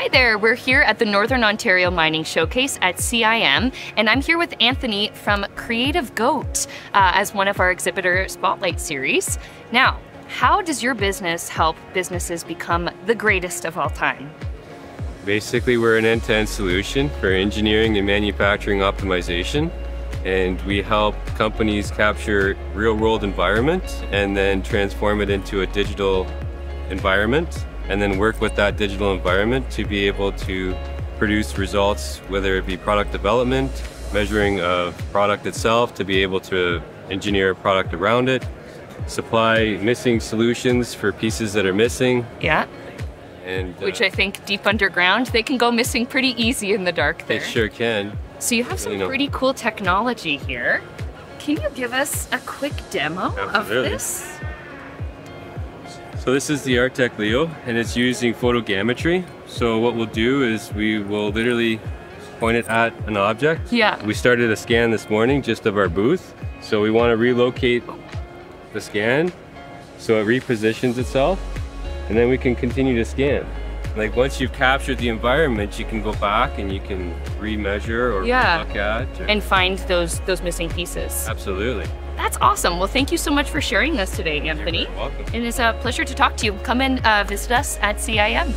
Hi there, we're here at the Northern Ontario Mining Showcase at CIM, and I'm here with Anthony from Creative Goat as one of our Exhibitor Spotlight series. Now, how does your business help businesses become the greatest of all time? Basically, we're an end-to-end solution for engineering and manufacturing optimization, and we help companies capture real-world environments and then transform it into a digital environment, and then work with that digital environment to be able to produce results, whether it be product development, measuring of product itself to be able to engineer a product around it, supply missing solutions for pieces that are missing. Yeah. And, which I think deep underground, they can go missing pretty easy in the dark there. They sure can. So you have some pretty cool technology here. Can you give us a quick demo of this? So this is the Artec Leo, and it's using photogrammetry. So what we'll do is we will literally point it at an object. Yeah. We started a scan this morning just of our booth. So we want to relocate the scan so it repositions itself, and then we can continue to scan. Like once you've captured the environment, you can go back and you can remeasure or look at. And find those missing pieces. Absolutely. That's awesome. Well, thank you so much for sharing this today, Anthony. You're welcome. And it's a pleasure to talk to you. Come and visit us at CIM.